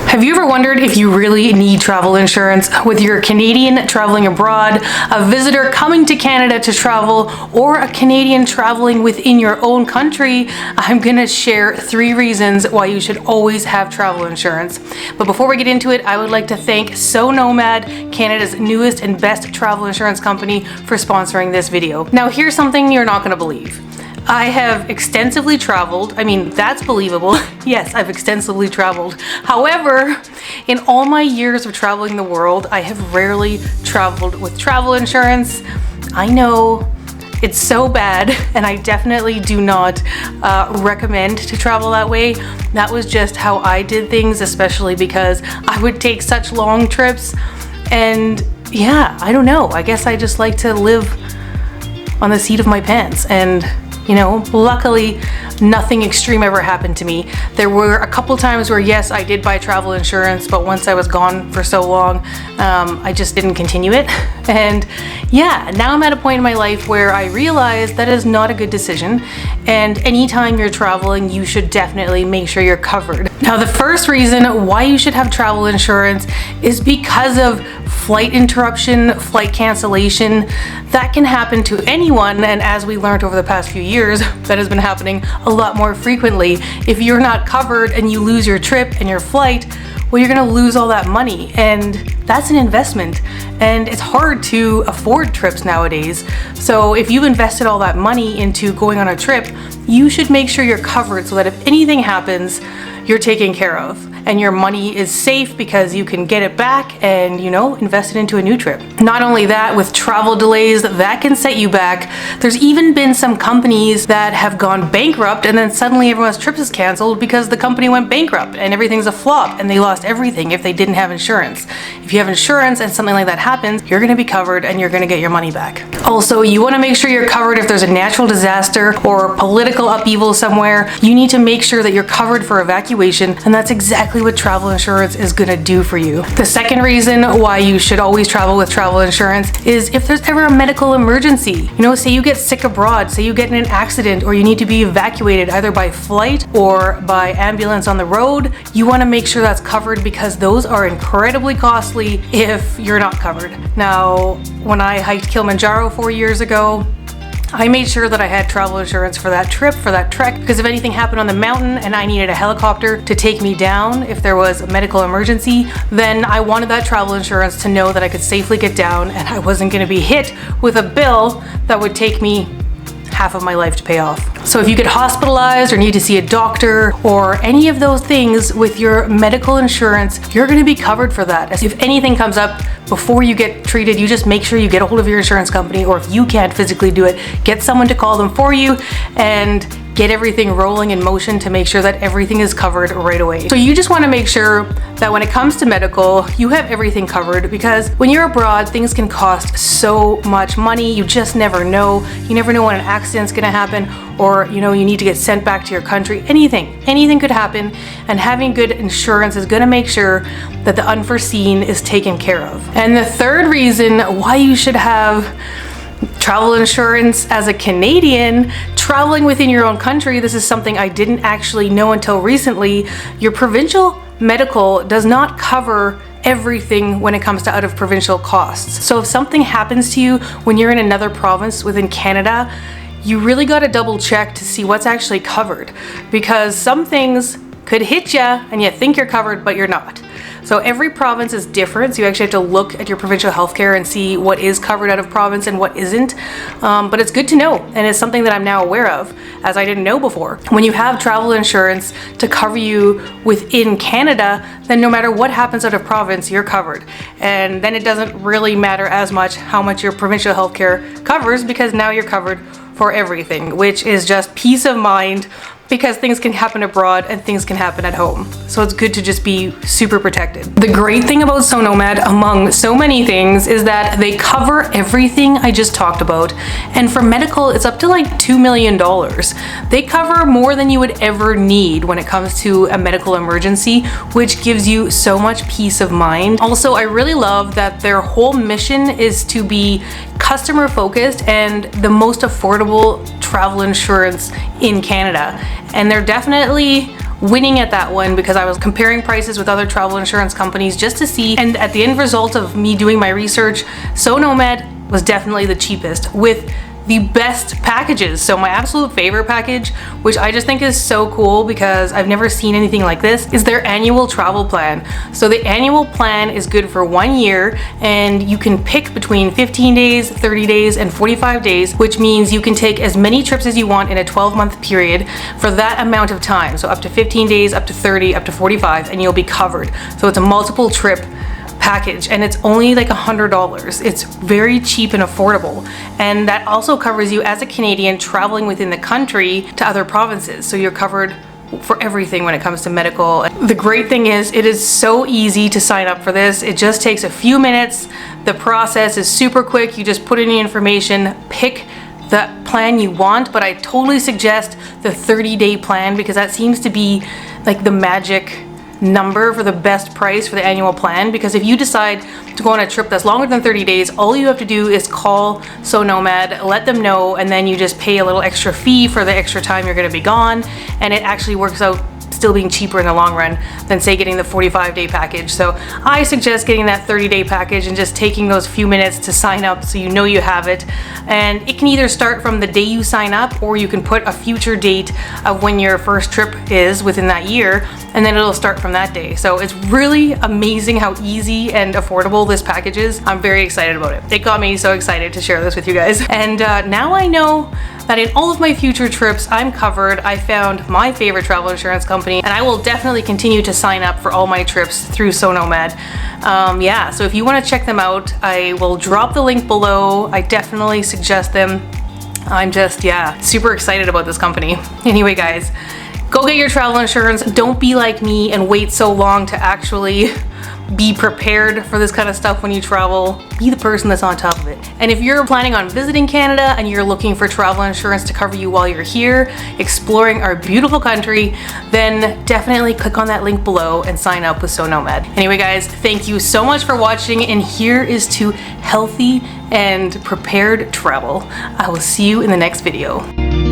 Have you ever wondered if you really need travel insurance? Whether you're a Canadian traveling abroad, a visitor coming to Canada to travel, or a Canadian traveling within your own country, I'm gonna share 3 reasons why you should always have travel insurance. But before we get into it, I would like to thank SoNomad, Canada's newest and best travel insurance company, for sponsoring this video. Now here's something you're not gonna believe. I have extensively traveled. I mean, that's believable. Yes, I've extensively traveled. However, in all my years of traveling the world, I have rarely traveled with travel insurance. I know it's so bad, and I definitely do not recommend to travel that way. That was just how I did things, especially because I would take such long trips. And yeah, I don't know. I guess I just like to live on the seat of my pants. And you know, luckily nothing extreme ever happened to me. There were a couple times where yes, I did buy travel insurance, but once I was gone for so long, I just didn't continue it. And yeah, now I'm at a point in my life where I realize that is not a good decision. And anytime you're traveling, you should definitely make sure you're covered. Now, the first reason why you should have travel insurance is because of flight interruption, flight cancellation. That can happen to anyone, and as we learned over the past few years, that has been happening a lot more frequently. If you're not covered and you lose your trip and your flight, well, you're gonna lose all that money, and that's an investment, and it's hard to afford trips nowadays. So if you've invested all that money into going on a trip, you should make sure you're covered so that if anything happens, you're taken care of and your money is safe because you can get it back and, you know, invest it into a new trip. Not only that, with travel delays, that can set you back. There's even been some companies that have gone bankrupt and then suddenly everyone's trip is canceled because the company went bankrupt and everything's a flop and they lost everything if they didn't have insurance. If you have insurance and something like that happens, you're gonna be covered and you're gonna get your money back. Also, you wanna make sure you're covered if there's a natural disaster or political upheaval somewhere. You need to make sure that you're covered for evacuation, and that's exactly what travel insurance is gonna do for you. The second reason why you should always travel with travel insurance is if there's ever a medical emergency. You know, say you get sick abroad, say you get in an accident, or you need to be evacuated either by flight or by ambulance on the road, you wanna make sure that's covered because those are incredibly costly if you're not covered. Now, when I hiked Kilimanjaro 4 years ago, I made sure that I had travel insurance for that trip, for that trek, because if anything happened on the mountain and I needed a helicopter to take me down, if there was a medical emergency, then I wanted that travel insurance to know that I could safely get down and I wasn't going to be hit with a bill that would take me half of my life to pay off. So if you get hospitalized or need to see a doctor or any of those things with your medical insurance, you're going to be covered for that. If anything comes up before you get treated, you just make sure you get a hold of your insurance company, or if you can't physically do it, get someone to call them for you and get everything rolling in motion to make sure that everything is covered right away. So you just want to make sure that when it comes to medical, you have everything covered, because when you're abroad, things can cost so much money. You just never know. You never know when an accident's going to happen, or you know, you need to get sent back to your country. Anything could happen, and having good insurance is going to make sure that the unforeseen is taken care of. And the third reason why you should have travel insurance as a Canadian traveling within your own country, this is something I didn't actually know until recently. Your provincial medical does not cover everything when it comes to out of provincial costs. So if something happens to you when you're in another province within Canada, you really got to double check to see what's actually covered, because some things could hit you and you think you're covered, but you're not. So every province is different, so you actually have to look at your provincial healthcare and see what is covered out of province and what isn't. But it's good to know, and it's something that I'm now aware of, as I didn't know before. When you have travel insurance to cover you within Canada, then no matter what happens out of province, you're covered. And then it doesn't really matter as much how much your provincial healthcare covers, because now you're covered for everything, which is just peace of mind, because things can happen abroad and things can happen at home. So it's good to just be super protected. The great thing about SoNomad, among so many things, is that they cover everything I just talked about. And for medical, it's up to like $2 million. They cover more than you would ever need when it comes to a medical emergency, which gives you so much peace of mind. Also, I really love that their whole mission is to be customer focused and the most affordable travel insurance in Canada. And they're definitely winning at that one because I was comparing prices with other travel insurance companies just to see, and at the end result of me doing my research, SoNomad was definitely the cheapest with the best packages. So my absolute favorite package, which I just think is so cool because I've never seen anything like this, is their annual travel plan. So the annual plan is good for 1 year, and you can pick between 15 days, 30 days, and 45 days, which means you can take as many trips as you want in a 12-month period for that amount of time. So up to 15 days, up to 30, up to 45, and you'll be covered. So it's a multiple trip package, and it's only like $100. It's very cheap and affordable, and that also covers you as a Canadian traveling within the country to other provinces. So you're covered for everything when it comes to medical. The great thing is it is so easy to sign up for this. It just takes a few minutes. The process is super quick. You just put in your information, pick the plan you want, but I totally suggest the 30-day plan because that seems to be like the magic number for the best price for the annual plan. Because if you decide to go on a trip that's longer than 30 days, all you have to do is call SoNomad, let them know, and then you just pay a little extra fee for the extra time you're going to be gone, and it actually works out still being cheaper in the long run than say getting the 45-day package. So I suggest getting that 30-day package and just taking those few minutes to sign up so you know you have it. And it can either start from the day you sign up, or you can put a future date of when your first trip is within that year, and then it'll start from that day. So it's really amazing how easy and affordable this package is. I'm very excited about it. It got me so excited to share this with you guys. And now I know that in all of my future trips, I'm covered. I found my favorite travel insurance company, and I will definitely continue to sign up for all my trips through SoNomad. Yeah, so if you want to check them out, I will drop the link below. I definitely suggest them. I'm just, yeah, super excited about this company. Anyway, guys, go get your travel insurance. Don't be like me and wait so long to actually be prepared for this kind of stuff when you travel. Be the person that's on top of it. And if you're planning on visiting Canada and you're looking for travel insurance to cover you while you're here, exploring our beautiful country, then definitely click on that link below and sign up with SoNomad. Anyway, guys, thank you so much for watching, and here is to healthy and prepared travel. I will see you in the next video.